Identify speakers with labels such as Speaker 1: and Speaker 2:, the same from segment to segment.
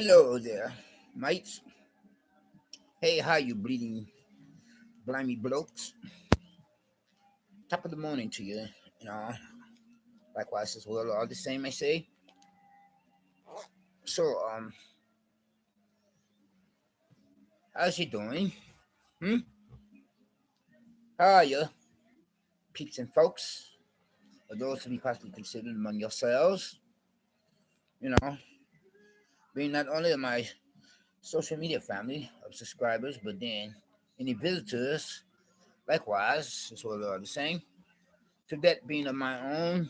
Speaker 1: Hello there, mates. Hey, how you bleeding, blimey blokes? Top of the morning to you. You know, likewise as well. All the same, I say. So, how's you doing? Hmm? How are you, peeps and folks? Or those to be possibly considered among yourselves? You know, being not only my social media family of subscribers, but then any visitors, likewise as well. All the same. To that being of my own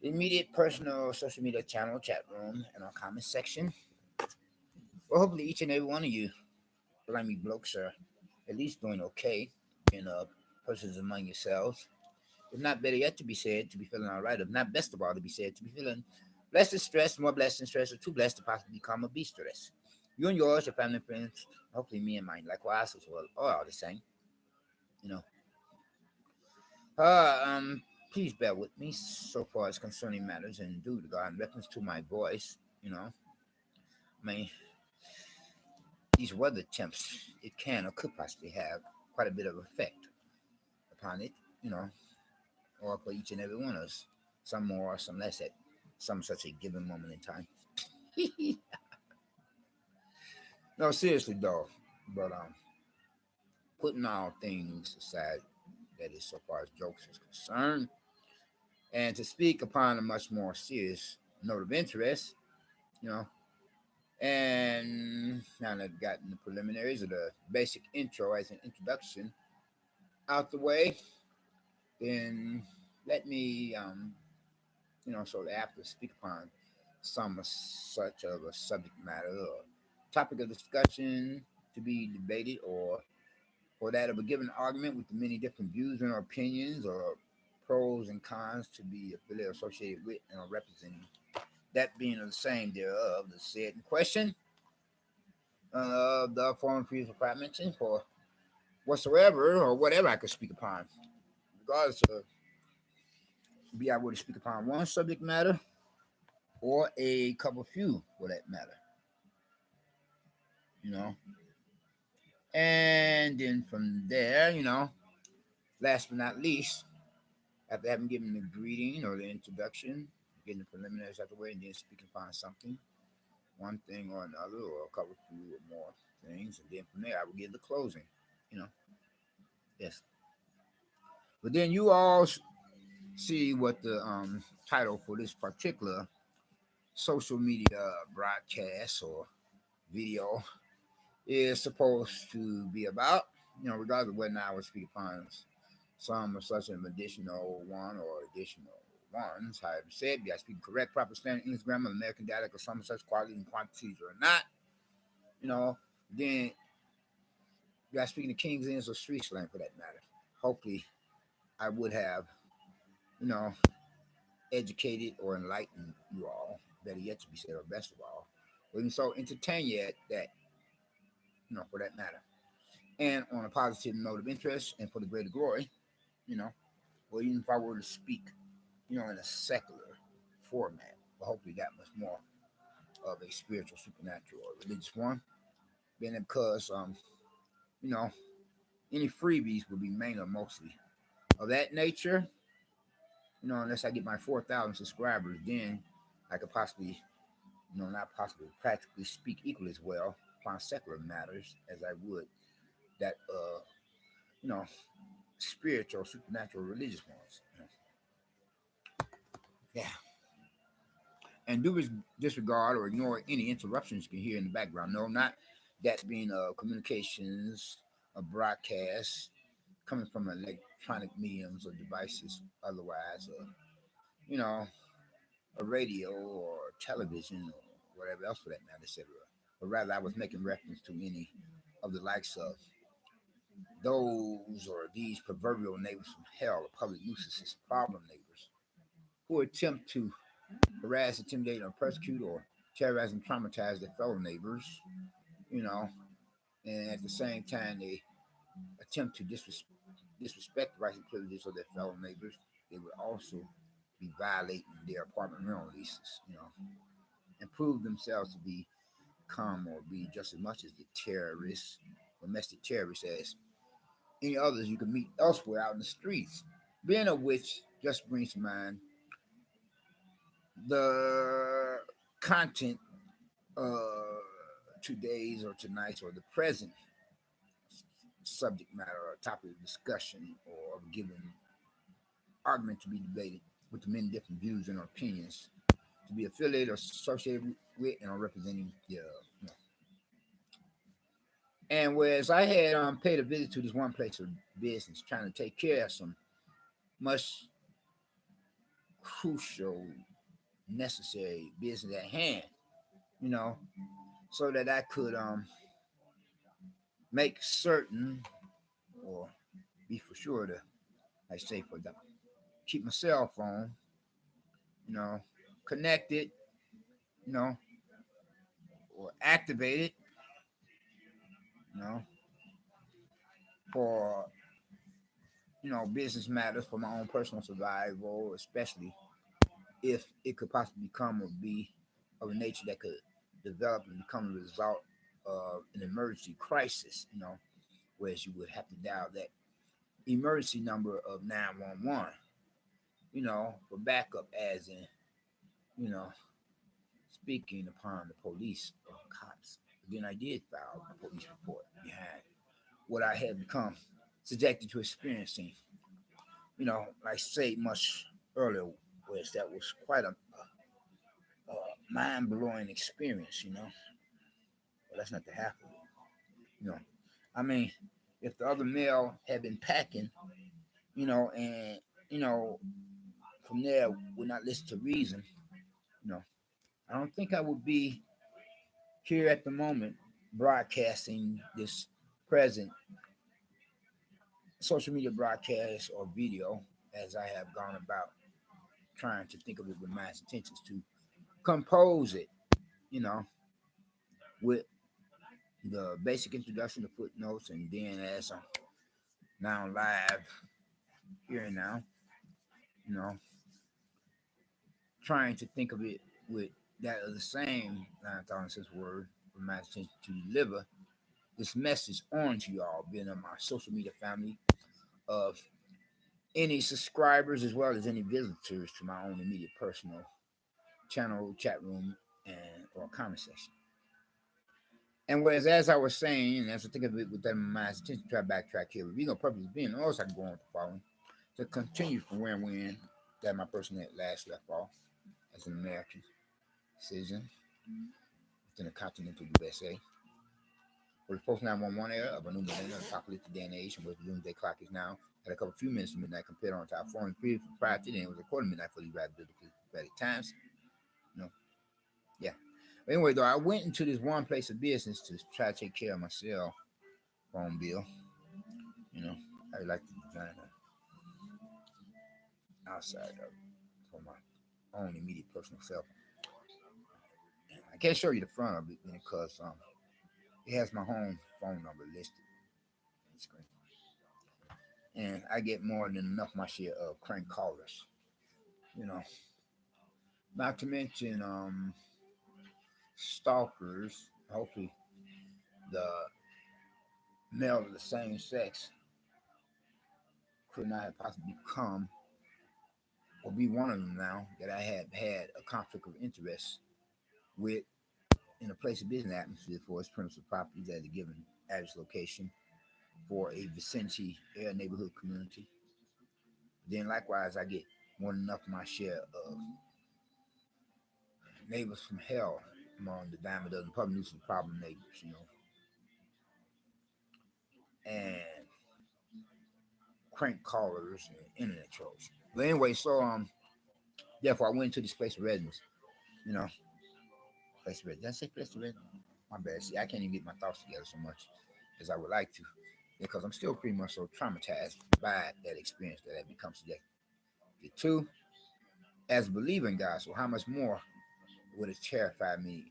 Speaker 1: immediate personal social media channel, chat room, and our comment section. Well, hopefully each and every one of you, blimey blokes, are at least doing okay, being persons among yourselves. If not better yet to be said, to be feeling all right. If not best of all to be said, to be feeling less than stressed, more blessed than stressed, or too blessed to possibly become a be stressed. You and yours, your family and friends, hopefully me and mine likewise as well, are all the same. You know. Uh um Please bear with me so far as concerning matters and due to God in reference to my voice, you know. I mean, these weather temps, it can or could possibly have quite a bit of effect upon it, you know, or for each and every one of us, some more, some less at some such a given moment in time. No, seriously though, but putting all things aside, that is so far as jokes is concerned, and to speak upon a much more serious note of interest, you know, and now that I've gotten the preliminaries of the basic intro as an introduction out the way, then let me, sort of after speak upon some such of a subject matter or topic of discussion to be debated, or that of a given argument with the many different views and opinions or pros and cons to be affiliated associated with and representing. That being the same thereof, the said in question, the foreign previously mentioned for whatsoever or whatever I could speak upon, regardless of be I were to speak upon one subject matter or a couple few for that matter, you know. And then from there, last but not least, after having given the greeting or the introduction, getting the preliminaries out the way, and then speaking upon something, one thing or another, or a couple few or more things, and then from there I will give the closing, you know. Yes. But then you all see what the title for this particular social media broadcast or video is supposed to be about. You know, regardless of whether or not I would speak upon some or such an additional one or additional ones, however said, be I speak correct, proper standard English grammar, American dialect, or some such quality and quantities or not, you know, then you are speaking the King's English or street slang for that matter. Hopefully, I would have, you know, educated or enlightened you all, better yet to be said, or best of all, or even so entertain you at that, for that matter. And on a positive note of interest and for the greater glory, you know, or even if I were to speak, in a secular format, but hopefully that much more of a spiritual, supernatural, or religious one. Then because, you know, any freebies would be mainly or mostly of that nature, unless I get my 4,000 subscribers, then I could possibly, not possibly, practically speak equally as well upon secular matters as I would that, you know, spiritual, supernatural, religious ones. Yeah. And do disregard or ignore any interruptions you can hear in the background. No, not that being communications, a broadcast coming from electronic mediums or devices, otherwise, you know, a radio or television or whatever else for that matter, etc. But rather, I was making reference to any of the likes of those or these proverbial neighbors from hell, or public nuisances, problem neighbors, who attempt to harass, intimidate, or persecute, or terrorize and traumatize their fellow neighbors, you know, and at the same time they attempt to disrespect the rights and privileges of their fellow neighbors. They would also be violating their apartment rental leases, and prove themselves to be come or be just as much as the terrorists, domestic terrorists, as any others you can meet elsewhere out in the streets. Being of which just brings to mind the content uh today's or tonight's or the present subject matter or topic of discussion or of a given argument to be debated with the many different views and opinions to be affiliated or associated with and are representing the and whereas I had paid a visit to this one place of business trying to take care of some much crucial necessary business at hand, you know, so that I could make certain or be for sure to, I say, for them, keep my cell phone, you know, connected, you know, or activated, you know, for business matters, for my own personal survival, especially if it could possibly become or be of a nature that could develop and become a result of an emergency crisis, whereas you would have to dial that emergency number of 911, for backup, as in, you know, speaking upon the police or cops. Then I did file a police report behind what I had become subjected to experiencing, like I say much earlier, was that was quite a mind blowing experience, but that's not the half of it, you know. I mean, if the other male had been packing, and, you know, from there would not listen to reason, you know, I don't think I would be here at the moment broadcasting this present social media broadcast or video as I have gone about trying to think of it with my intentions to compose it, you know, with the basic introduction, the footnotes, and then as I'm now live here and now, you know, trying to think of it with that of the same 9,000 word for my intention to deliver this message on to y'all, being on my social media family of any subscribers as well as any visitors to my own immediate personal channel, chat room, and or comment section. And whereas, as I was saying, and as I think of it with that in my mind, attention to try to backtrack here, with legal purposes being, also I can go on with the following to continue from where we're in that my person had last left off as an American citizen within the continental USA. For the post 911 era of a new millennium, apocalyptic day and age, in which the doomsday clock is now at a couple few minutes to midnight compared on to our foreign period prior to then, it was a quarter midnight for these rapid biblically prophetic times. Yeah. But anyway, though, I went into this one place of business to try to take care of my cell phone bill. I like to design outside of for my own immediate personal cell phone. I can't show you the front of it because it has my home phone number listed on the screen. And I get more than enough my share of crank callers. You know, not to mention stalkers. Hopefully, the male of the same sex could not have possibly come or be one of them now that I had had a conflict of interest with in a place of business atmosphere for its principal properties at a given address location for a vicinity area neighborhood community. Then likewise, I get more than enough of my share of neighbors from hell among the dime a dozen public nuisance problem neighbors, and crank callers and internet trolls. But anyway, so therefore I went to this place of residence, you know, place of residence. Did I say place of residence? My bad. See, I can't even get my thoughts together so much as I would like to, because I'm still pretty much so traumatized by that experience that I become subjected to as a believer in God. So how much more would it terrify me?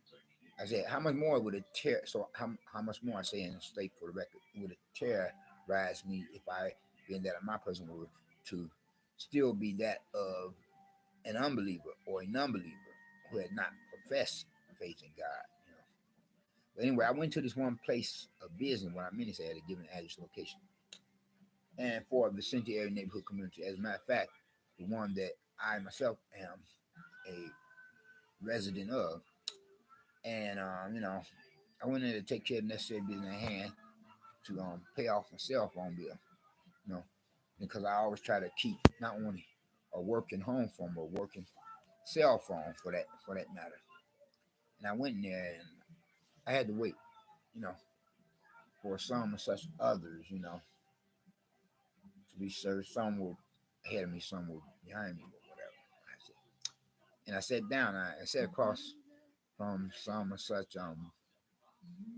Speaker 1: I said, how much more would it tear? So how much more I say in the state for the record would it terrorize me if I, being that my person were to still be that of an unbeliever or a non-believer who had not professed faith in God. You know. But anyway, I went to this one place of business when I minister at a given address location, and for the Vicente area neighborhood community. As a matter of fact, the one that I myself am a resident of, and I went in to take care of the necessary business at hand to pay off my cell phone bill. You know, because I always try to keep not only a working home phone but a working cell phone for that matter. And I went in there and I had to wait, you know, for some and such others, to be served. Some were ahead of me, some were behind me, or whatever. And I sat down. I sat across from some and such,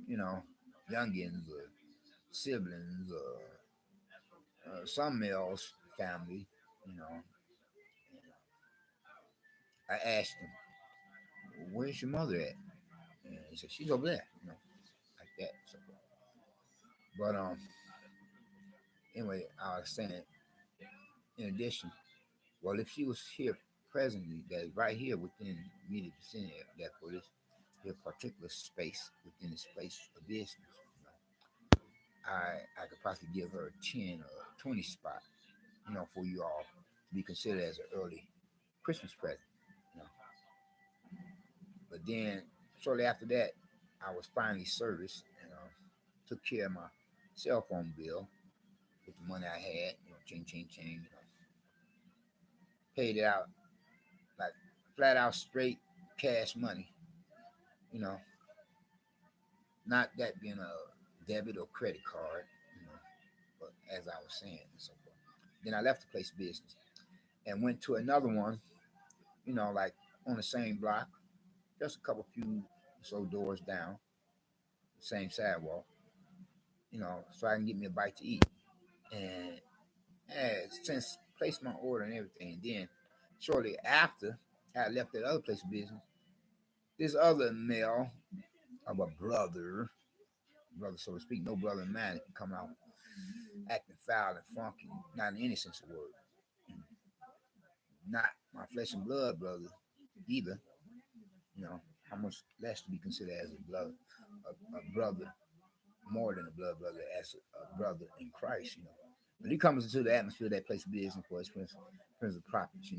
Speaker 1: you know, youngins or siblings or some males family, you know. And I asked him, "Where's your mother at?" And he said, "She's over there," like that. So, but anyway, I was saying, in addition, well, if she was here presently, that's right here within immediate vicinity of that for this here particular space within the space of business, I could possibly give her a 10 or 20 spot, for you all to be considered as an early Christmas present, you know. But then shortly after that, I was finally serviced and took care of my cell phone bill with the money I had, ching ching ching, paid it out like flat out straight cash money, you know, not that being a debit or credit card, you know, but as I was saying and so forth. Then I left the place of business and went to another one, like on the same block, just a couple few so doors down, same sidewalk, so I can get me a bite to eat. And since placed my order and everything, then shortly after I left that other place of business, this other male of a brother so to speak, no brother of mine, can come out acting foul and funky, not in any sense of the word. Not my flesh and blood brother either, how much less to be considered as a brother, more than a blood brother, as a brother in Christ, When he comes into the atmosphere of that place of business for his friends of prophets,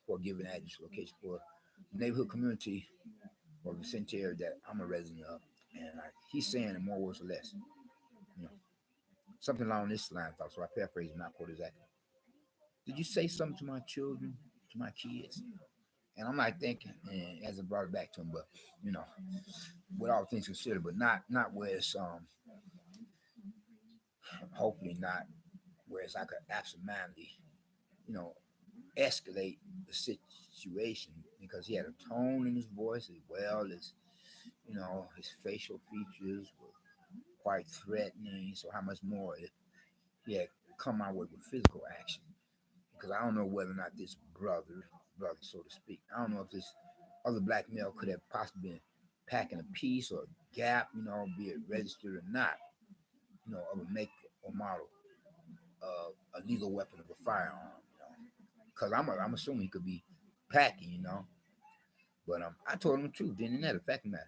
Speaker 1: for a given address location, for the neighborhood community or vicinity area that I'm a resident of. And he's saying in more words or less, you know, something along this line. So I paraphrase, not quote exactly. Did you say something to my children, to my kids? And I'm like thinking, and as I brought it back to him, but you know, with all things considered, but not where it's hopefully not where it's like a absentmindedly, you know, escalate the situation because he had a tone in his voice as well as his facial features were quite threatening. So how much more if he had come my way with physical action? Because I don't know whether or not this brother, so to speak, I don't know if this other black male could have possibly been packing a piece or a gap, be it registered or not, of a make or model of a legal weapon of a firearm, because I'm assuming he could be packing, But I told him the truth. Didn't that affect me?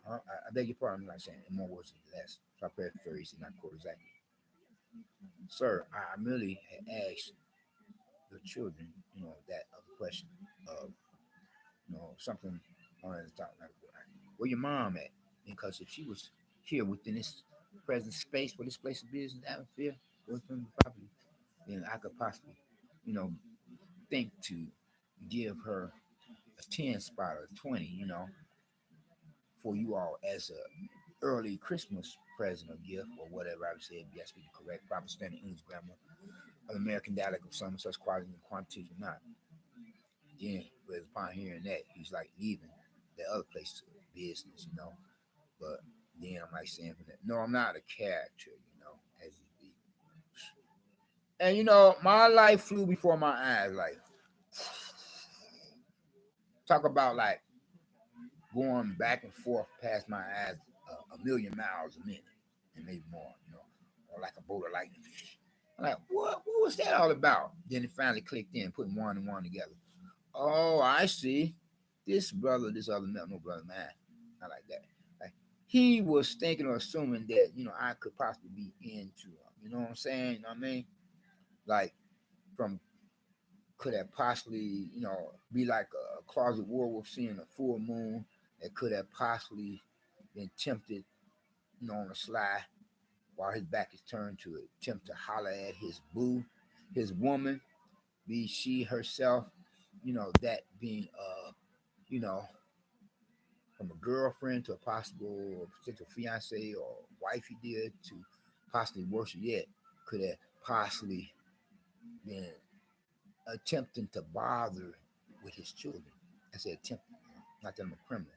Speaker 1: I beg your pardon. I'm not saying in more words than less. So I paraphrase and not quote exactly. Sir, I merely had asked the children, that other question of, something on the top, like, where your mom at? Because if she was here within this present space for this place of business atmosphere, within the property, then I could possibly, you know, think to give her a 10 spot or 20, for you all as a early Christmas present or gift or whatever I would say, yes, be the correct, proper standard English grammar, an American dialect of some such quality and quantities or not. Then, but upon hearing that, he's like leaving the other place of business, But then I'm like saying, no, I'm not a character, as he be. And my life flew before my eyes, like talk about like going back and forth past my eyes a million miles a minute and maybe more, or like a bolt of lightning. I'm like, what was that all about? Then it finally clicked in, putting one and one together. Oh, I see. this brother, this other male, no brother, man, not like that. Like he was thinking or assuming that I could possibly be into him. You know what I'm saying? You know what I mean? Like from could have possibly be like a closet werewolf seeing a full moon that could have possibly been tempted on the sly while his back is turned to attempt to holler at his boo, his woman, be she herself, that being you know, from a girlfriend to a possible potential fiance or wife he did to possibly worse yet, could have possibly been attempting to bother with his children. I said attempting, not that I'm a criminal.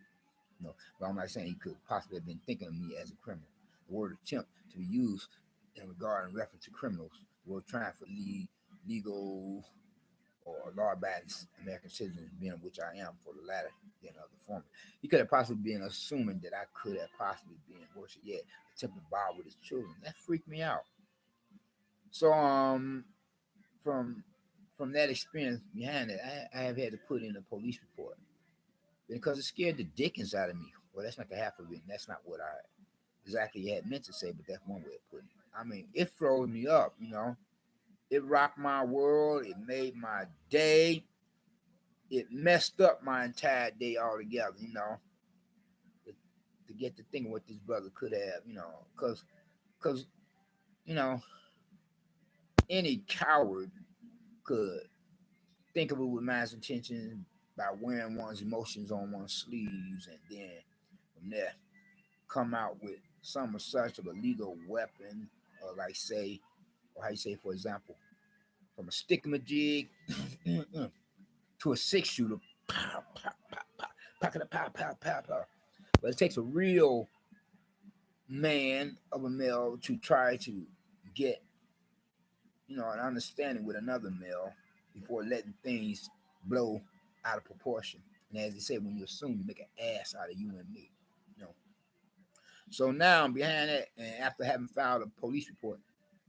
Speaker 1: But I'm not saying he could possibly have been thinking of me as a criminal. The word attempt to be used in regard and reference to criminals. The word trying for legal or law-abiding American citizens, being which I am for the latter than of the former. He could have possibly been assuming that I could have possibly been worse yet, attempting to bother with his children. That freaked me out. So from from that experience behind it, I have had to put in a police report because it scared the dickens out of me. Well, that's not the half of it, and that's not what I exactly had meant to say, but that's one way of putting it. I mean, it froze me up. It rocked my world. It made my day. It messed up my entire day altogether. To, to get to thinking what this brother could have, because, you know, any coward could think of it with man's intention by wearing one's emotions on one's sleeves and then from there come out with some such of a legal weapon, or like say, or how you say, for example, from a stick jig to a six shooter, pow, pow, pow, pow, pow, pow, pow, pow, pow. But it takes a real man of a male to try to get, an understanding with another male before letting things blow out of proportion. And as they say, when you assume, you make an ass out of you and me. You know. So now I'm behind that, and after having filed a police report,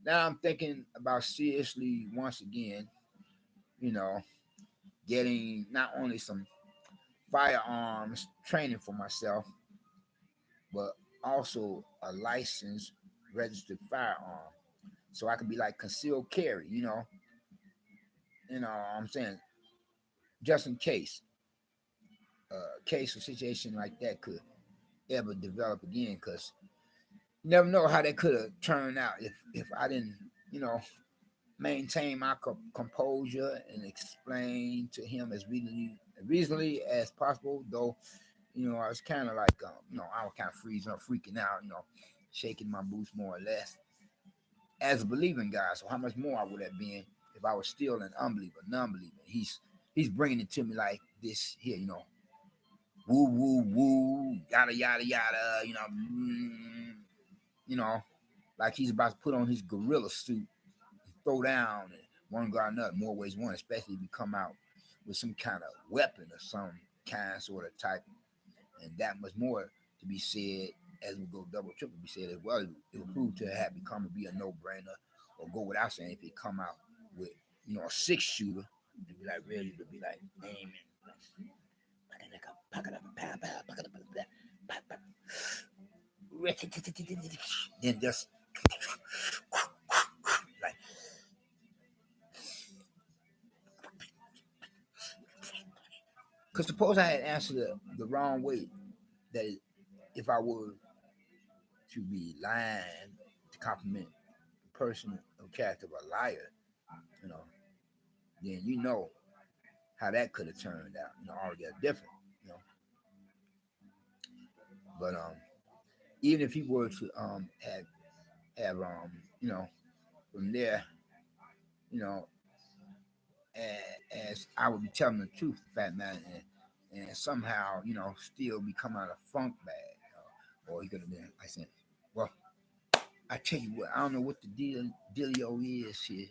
Speaker 1: now I'm thinking about seriously once again, you know, getting not only some firearms training for myself, but also a licensed registered firearm. So I could be like concealed carry, I'm saying, just in case a case or situation like that could ever develop again, because you never know how that could have turned out if I didn't, you know, maintain my composure and explain to him as reasonably as possible. Though, I was kind of like, I was kind of freezing up, freaking out, shaking my boots more or less as a believing guy. So how much more I would have been if I was still an unbeliever, non-believer. He's bringing it to me like this here, woo woo woo, yada yada yada, you know, like he's about to put on his gorilla suit and throw down and one guard another, more ways one, especially if you come out with some kind of weapon or some kind sort of type, and that much more to be said as we go double triple be said as well. It will prove to have become to be a no brainer, or go without saying if it come out with a six shooter and be like ready to be like aiming. Then just like, because suppose I had answered the wrong way, that if I were to be lying to compliment the person of character of a liar, you know, then how that could have turned out, altogether different, you know. But even if he were to have from there, you know, as I would be telling the truth, fat man, and somehow still be coming out of funk bag, or he could have been. I said, well, I tell you what, I don't know what the dealio is here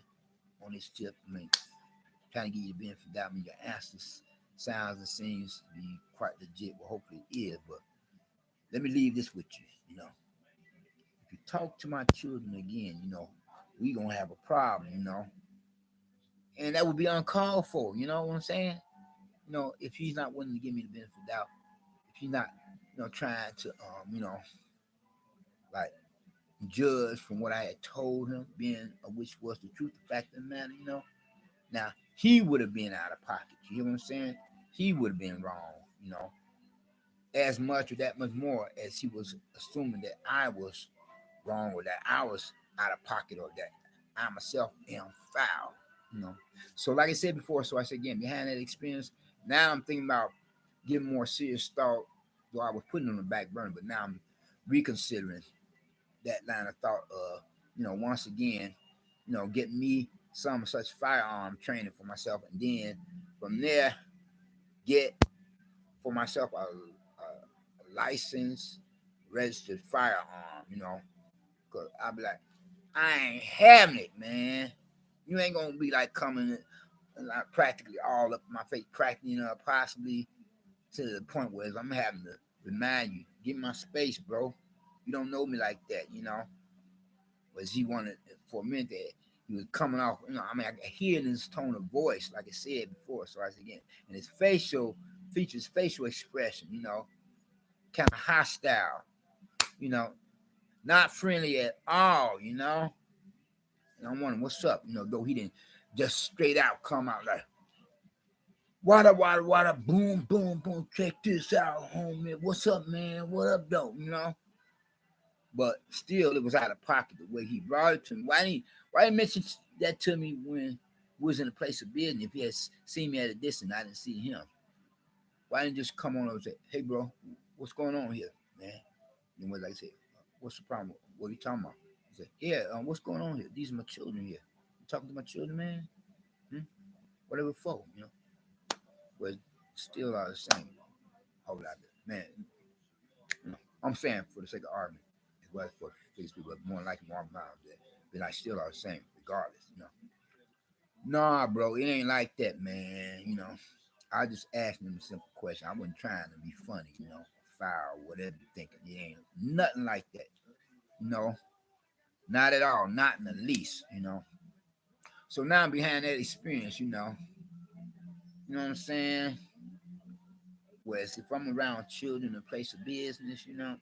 Speaker 1: on this tip. I mean, trying to get you the benefit of that. I mean, your answers sounds and seems to be quite legit. Well, hopefully it is. But let me leave this with you. If you talk to my children again, we gonna have a problem. And that would be uncalled for. You know what I'm saying? if he's not willing to give me the benefit of the doubt, if he's not, trying to, like judge from what I had told him, being which was the truth, the fact of the matter. Now he would have been out of pocket. You know what I'm saying? He would have been wrong. As much or that much more as he was assuming that I was wrong or that I was out of pocket or that I myself am foul. You know. So like I said before, so I said again, behind that experience, now I'm thinking about giving more serious thought, though I was putting it on the back burner, but now I'm reconsidering that line of thought of, once again, get me some such firearm training for myself, and then from there get for myself a licensed, registered firearm. Cause I'll be like, I ain't having it, man. You ain't gonna be like coming like practically all up my face, practically, possibly to the point where I'm having to remind you, give me my space, bro. You don't know me like that. Was he wanted for a minute that he was coming off, I could hear in his tone of voice, like I said before. So I said again, and his facial features, facial expression, kind of hostile, you know, not friendly at all. And I'm wondering what's up, though he didn't just straight out come out like, water, boom, boom, boom, check this out, homie. What's up, man? What up, though? But still, it was out of pocket the way he brought it to me. Why didn't mention that to me when we was in a place of business? If he had seen me at a distance, I didn't see him. Why didn't just come on and say, "Hey, bro, what's going on here, man?" And what like I said, "What's the problem? What are you talking about?" He said, "Yeah, what's going on here? These are my children here. You talking to my children, man? Hmm? Whatever for. But still all the same. Hold out there, man. I'm saying for the sake of argument, as well as for these people, but more like more around that, be like still all the same, regardless. Nah, bro, it ain't like that, man. I just asked him a simple question. I wasn't trying to be funny, foul, whatever you're thinking. It ain't nothing like that. No, not at all, not in the least. So now I'm behind that experience, you know what I'm saying? Whereas if I'm around children in a place of business, you know,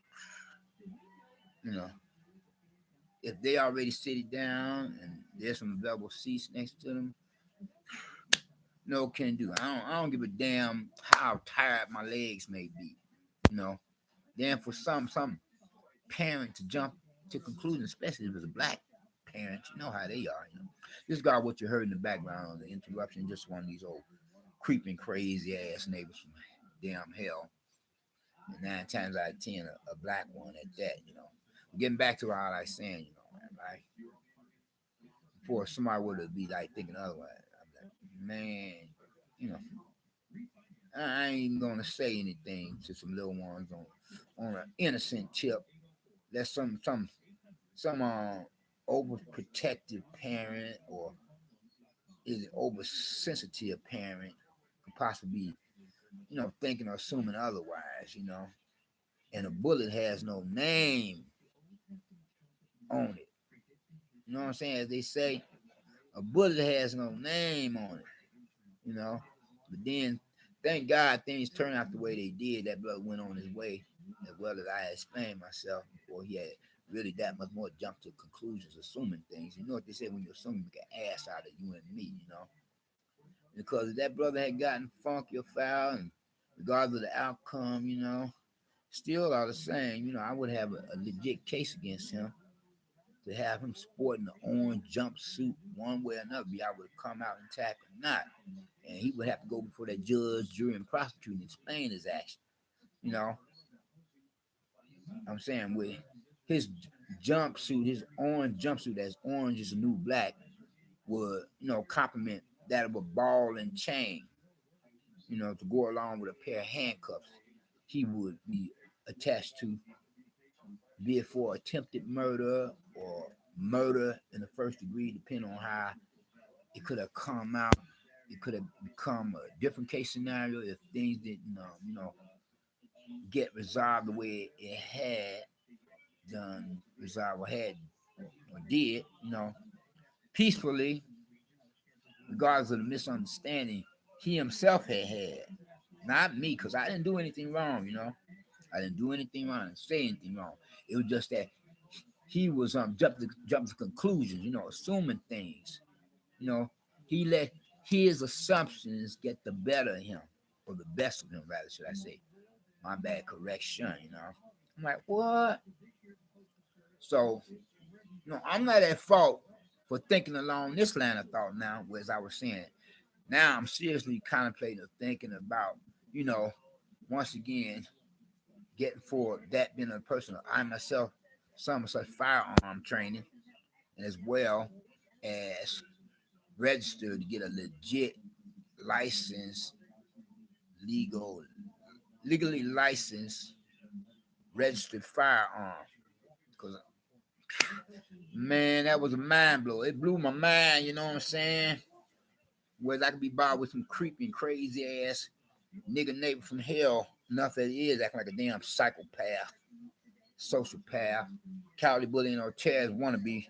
Speaker 1: if they already sit down and there's some available seats next to them, no can do. I don't give a damn how tired my legs may be. You know. Then for some parent to jump to conclusion, especially if it's a black parent, you know how they are. This guy what you heard in the background on the interruption, just one of these old creeping crazy ass neighbors from damn hell. And 9 times out of 10, a black one at that. Getting back to what I like saying, man, right? Before somebody would be like thinking otherwise, I'm like, man, you know, I ain't even gonna say anything to some little ones on an innocent tip. That's some overprotective parent or is it oversensitive parent could possibly be, thinking or assuming otherwise. And a bullet has no name on it. You know what I'm saying? As they say, a bullet has no name on it. you know. But then, thank God, things turned out the way they did. That brother went on his way, as well as I had explained myself before he had really that much more jump to conclusions, assuming things. You know what they say when you assume you get ass out of you and me. Because if that brother had gotten funky or foul, and regardless of the outcome, still all the same, I would have a legit case against him to have him sporting the orange jumpsuit one way or another, be able to come out intact or not. And he would have to go before that judge, jury, and prosecutor and explain his action. You know, I'm saying with his jumpsuit, his orange jumpsuit that's orange is the new black, would, complement that of a ball and chain, to go along with a pair of handcuffs he would be attached to, be it for attempted murder or murder in the first degree, depending on how it could have come out. It could have become a different case scenario if things didn't, get resolved the way it had done, resolved or had or did, peacefully, regardless of the misunderstanding he himself had. Not me, because I didn't do anything wrong, you know. I didn't do anything wrong, I didn't say anything wrong. It was just that he was jump to conclusions, you know, assuming things. You know, he let his assumptions get the better of him, or the best of him, rather, should I say. My bad correction, you know. I'm like, what? So, you know, I'm not at fault for thinking along this line of thought now, as I was saying. Now I'm seriously contemplating or thinking about, you know, once again, getting for that being a personal. I myself, some such firearm training, and as well as registered to get a legit license, legal, legally licensed registered firearm. Because man, that was a mind blow. It blew my mind. You know what I'm saying? Whereas I could be bothered with some creepy, crazy ass nigga neighbor from hell. Enough that he is acting like a damn psychopath, sociopath, cowardly bullying or terrorist wannabe,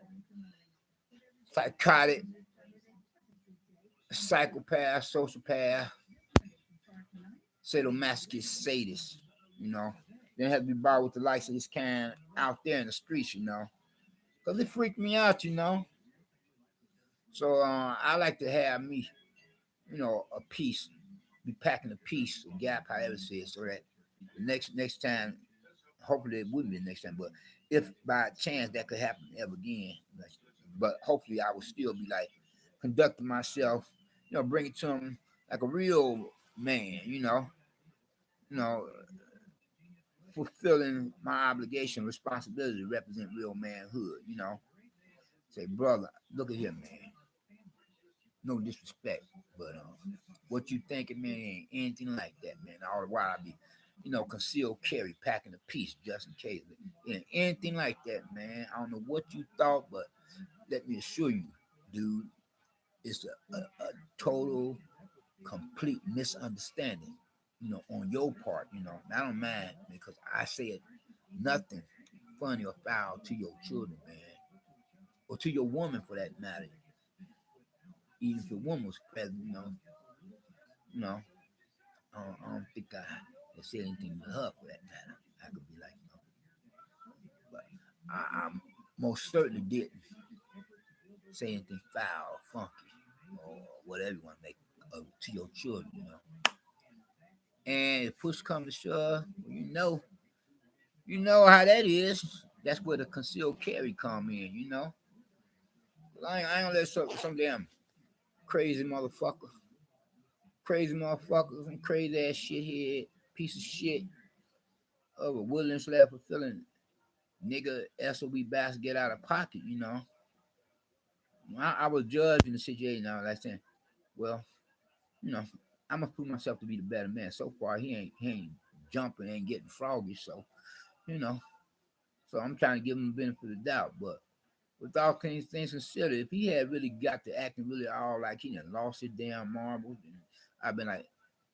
Speaker 1: psychotic, psychopath, sociopath, sadomasochist, sadist. You know, then have to be bothered with the likes of this kind out there in the streets. You know, because it freaked me out. You know, so I like to have me, you know, a piece, be packing a piece, a gap, however it says, so that the next time, hopefully it wouldn't be the next time, but if by chance that could happen ever again, but hopefully I would still be like conducting myself, you know, bring it to him like a real man, you know, fulfilling my obligation, responsibility to represent real manhood, you know. Say, brother, look at here, man. No disrespect, but what you thinking, man, ain't anything like that, man. All the while I be, you know, concealed carry, packing a piece just in case. It ain't anything like that, man. I don't know what you thought, but let me assure you, dude, it's a total, complete misunderstanding, you know, on your part, you know. And I don't mind because I said nothing funny or foul to your children, man, or to your woman for that matter. Even if your woman was present, you know, I don't think I said anything to her for that matter. I could be like, but I most certainly didn't say anything foul, funky, or whatever you want to make to your children, you know. And if push comes to shove, you know how that is. That's where the concealed carry come in, you know. I ain't let some damn crazy motherfuckers, and crazy ass shithead piece of shit of a Woodland slab fulfilling nigga SOB bastard get out of pocket, you know. I was judging the situation now, like saying, well, you know, I'm gonna prove myself to be the better man. So far, he ain't jumping, ain't getting froggy, so you know. So I'm trying to give him the benefit of the doubt, but with all things considered, if he had really got to acting really all like he done lost his damn marbles, and I've been like,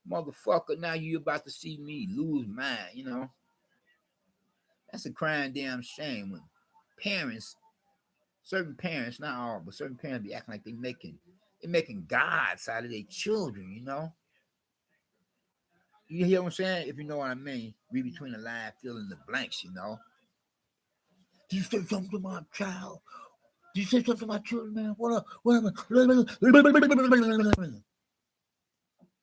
Speaker 1: motherfucker, now you about to see me lose mine, you know. That's a crying damn shame when parents, certain parents, not all, but certain parents be acting like they making gods out of their children, you know. You hear what I'm saying? If you know what I mean, read between the lines, fill in the blanks, you know. Did you say something to my child? Did you say something to my children, man? What up? What up?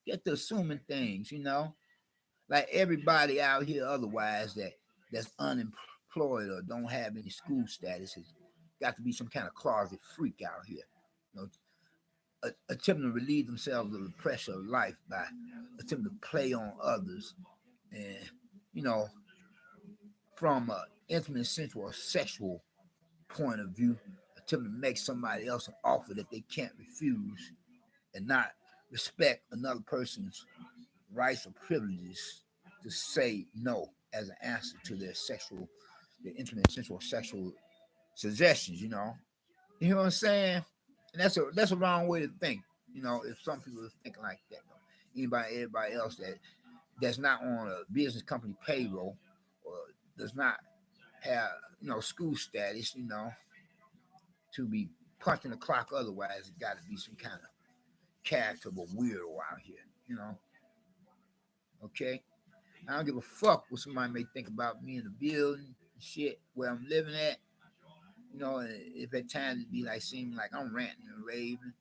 Speaker 1: Get to assuming things, you know. Like everybody out here otherwise that's unemployed or don't have any school status has got to be some kind of closet freak out here. You know, attempting to relieve themselves of the pressure of life by attempting to play on others and, you know, from an intimate, sensual, or sexual point of view, attempting to make somebody else an offer that they can't refuse and not respect another person's rights or privileges to say no as an answer to their intimate, sensual, sexual suggestions. You know what I'm saying? And that's a wrong way to think. You know, if some people are thinking like that, everybody else that's not on a business company payroll or does not have school status, to be punching the clock. Otherwise, it's got to be some kind of character of a weirdo out here, you know. Okay, I don't give a fuck what somebody may think about me in the building, shit, where I'm living at. You know, if at times it be like seem like I'm ranting and raving,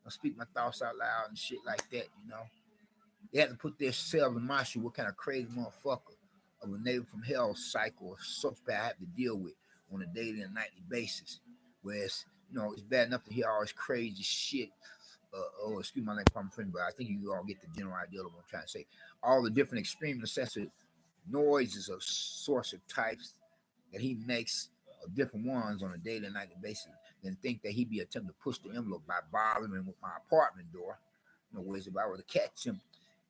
Speaker 1: I speak my thoughts out loud and shit like that. You know, they have to put themselves in my shoe. What kind of crazy motherfucker of a neighbor from hell cycle or sociopath I have to deal with on a daily and nightly basis? Whereas, you know, it's bad enough to hear all this crazy shit. Oh, excuse my language, I'm friend, but I think you all get the general idea of what I'm trying to say. All the different extreme excessive noises of sorts of types that he makes of different ones on a daily and nightly basis, then think that he be attempting to push the envelope by bothering with my apartment door. You know, whereas if I were to catch him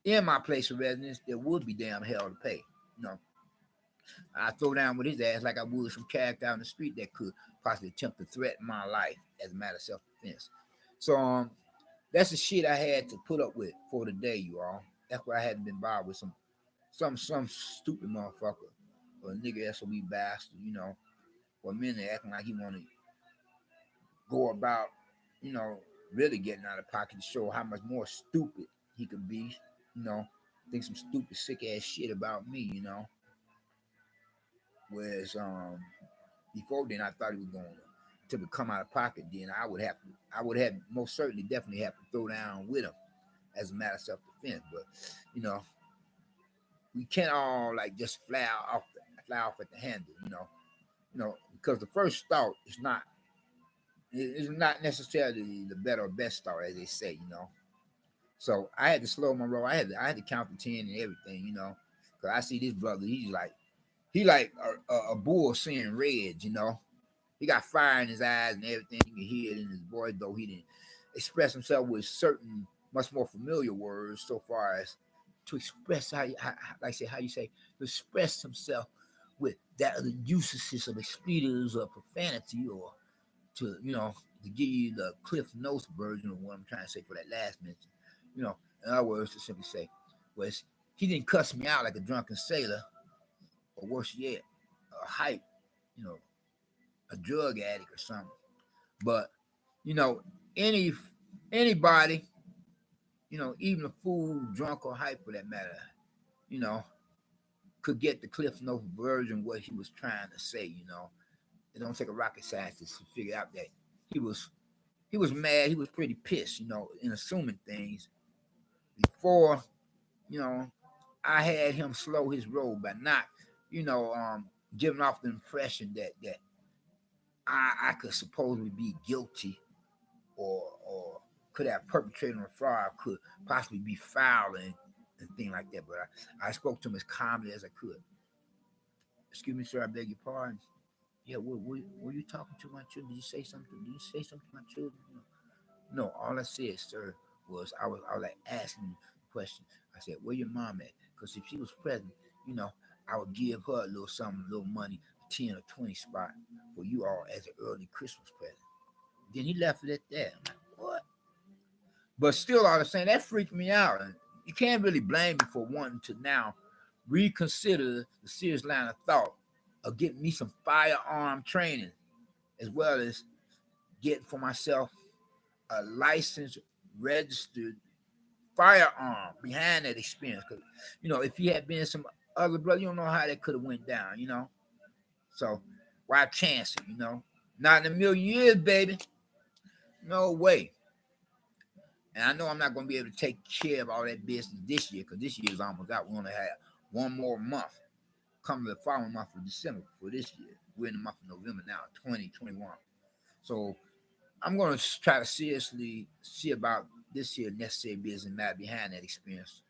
Speaker 1: in my place of residence, there would be damn hell to pay. You know, I throw down with his ass like I would some character out in the street that could possibly attempt to threaten my life as a matter of self-defense. So that's the shit I had to put up with for the day, you all. That's why I hadn't been bothered with some stupid motherfucker or a nigga SOB bastard, you know, or men acting like he want to go about, you know, really getting out of pocket to show how much more stupid he could be, you know, think some stupid sick ass shit about me, you know. Whereas before then I thought he was going to come out of pocket, then I would have most certainly definitely have to throw down with him as a matter of self defense. But you know, we can't all like just fly off at the handle, you know, because the first thought is not it's not necessarily the better or best thought, as they say, you know. So I had to slow my roll. I had to count to 10 and everything, you know, because I see this brother. He like a bull seeing red, you know. He got fire in his eyes and everything. You can hear it in his voice, though he didn't express himself with certain much more familiar words so far as to express like I say, how you say, to express himself with that the usages of expletives or profanity or to, you know, to give you the Cliff Notes version of what I'm trying to say for that last mention. You know, in other words, to simply say, was he didn't cuss me out like a drunken sailor, or worse yet, a hype, you know, a drug addict or something. But you know, any anybody, you know, even a fool, drunk or hype for that matter, you know, could get the Cliff Notes version of what he was trying to say. You know, it don't take a rocket scientist to figure out that he was he was mad. He was pretty pissed, you know, in assuming things before, you know, I had him slow his roll by not, you know, giving off the impression that I could supposedly be guilty or could have perpetrated on a fraud, could possibly be foul and things like that. But I spoke to him as calmly as I could. Excuse me, sir, I beg your pardon. Yeah, were you talking to my children? Did you say something? Did you say something to my children? No, all I said, sir, was I was like asking the question. I said, "Where your mom at?" Because if she was present, you know, I would give her a little something, a little money, 10 or 20 spot for you all as an early Christmas present. Then he left it at that. I'm like, what? But still, all the same, that freaked me out. And you can't really blame me for wanting to now reconsider the serious line of thought of getting me some firearm training, as well as getting for myself a licensed, registered firearm behind that experience. Because you know, if he had been some other brother, you don't know how that could have went down. You know, so why chance it? You know, not in a million years, baby. No way. And I know I'm not going to be able to take care of all that business this year because this year is almost out. We only have one more month coming the following month of December for this year. We're in the month of November now, 2021. So I'm going to try to seriously see about this year necessary business matter behind that experience.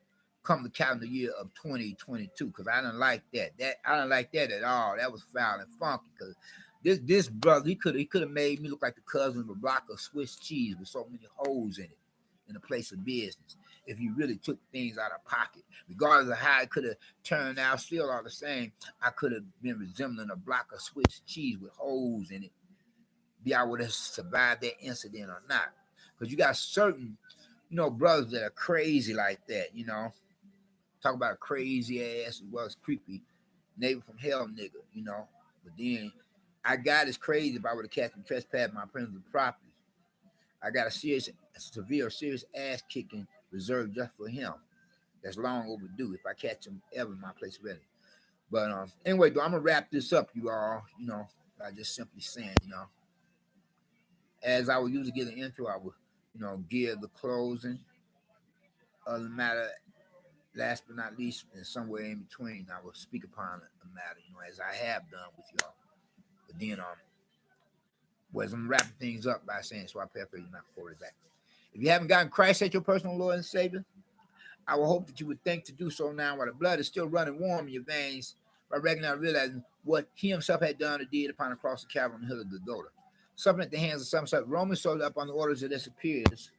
Speaker 1: Come the calendar year of 2022, because I didn't like that. I didn't like that at all. That was foul and funky. Because this brother, he could have made me look like the cousin of a block of Swiss cheese with so many holes in it in a place of business. If you really took things out of pocket, regardless of how it could have turned out, still all the same, I could have been resembling a block of Swiss cheese with holes in it. Be I would have survived that incident or not. Because you got certain, you know, brothers that are crazy like that, you know. Talk about a crazy ass as well as creepy neighbor from hell nigga, you know. But then I got as crazy if I would have catch him trespassing my principal property. I got a serious ass kicking reserved just for him. That's long overdue. If I catch him ever in my place ready. But anyway, though, I'm gonna wrap this up, you all. By just simply saying, as I would usually get an intro, I would, give the closing of the matter. Last but not least, and somewhere in between, I will speak upon a matter, as I have done with y'all. But then, whereas I'm wrapping things up by saying, so I paraphrase not forward back. If you haven't gotten Christ as your personal Lord and Savior, I will hope that you would think to do so now while the blood is still running warm in your veins by recognizing and realizing what he himself had done or did upon the cross of Calvary on the hill of Golgotha. Suffering at the hands of some sort of Roman soldiers up on the orders of their superiors,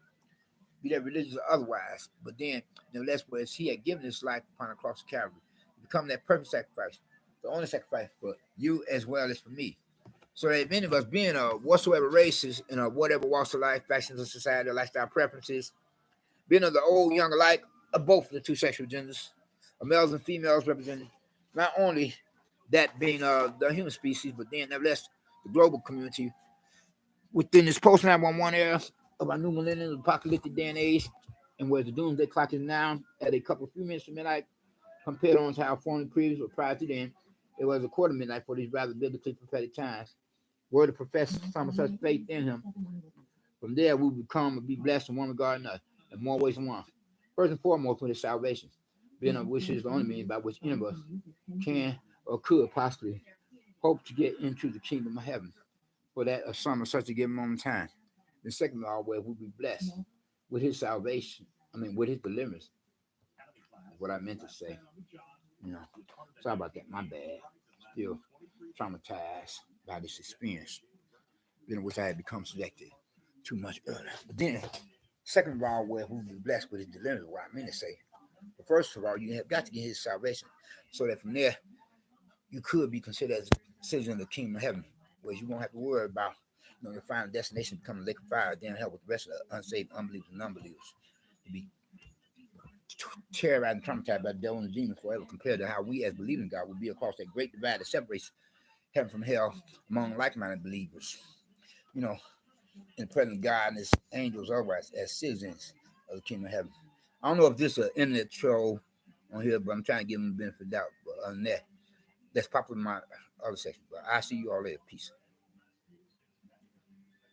Speaker 1: be that religious or otherwise. But then, nevertheless, whereas he had given his life upon the cross of Calvary, to become that perfect sacrifice, the only sacrifice for you as well as for me. So that many of us, being whatsoever races and whatever walks of life, factions of society, lifestyle preferences, being of the old, young alike, of both the two sexual genders, of males and females represented, not only that being the human species, but then nevertheless the global community within this post 911 era of our new millennium apocalyptic day and age, and where the doomsday clock is now at a couple of few minutes to midnight, compared on to how formerly previous or prior to then, it was a quarter midnight for these rather biblically prophetic times. Were to profess some such faith in him, from there we will become and be blessed in one regard or another, in more ways than one. First and foremost, for his salvation, being of which is the only means by which any of us can or could possibly hope to get into the kingdom of heaven. For that, a sum of such a given moment in time. The second of all, where we'll be blessed with his salvation, with his deliverance. What I meant to say. Sorry about that, my bad. Still traumatized by this experience, which I had become subjected too much earlier. But then, second of all, where we'll be blessed with his deliverance, what I meant to say. But first of all, you have got to get his salvation, so that from there, you could be considered as a citizen of the kingdom of heaven, where you won't have to worry about your final destination becoming a lake of fire, then hell with the rest of the unsaved unbelievers and unbelievers. To be terrorized and traumatized by the devil and the demons forever, compared to how we as believing God will be across that great divide that separates heaven from hell among like-minded believers. In the presence of God and his angels otherwise as citizens of the kingdom of heaven. I don't know if this is an internet troll on here, but I'm trying to give them the benefit of the doubt. But other than that, that's popular in my other section. But I'll see you all later. Peace.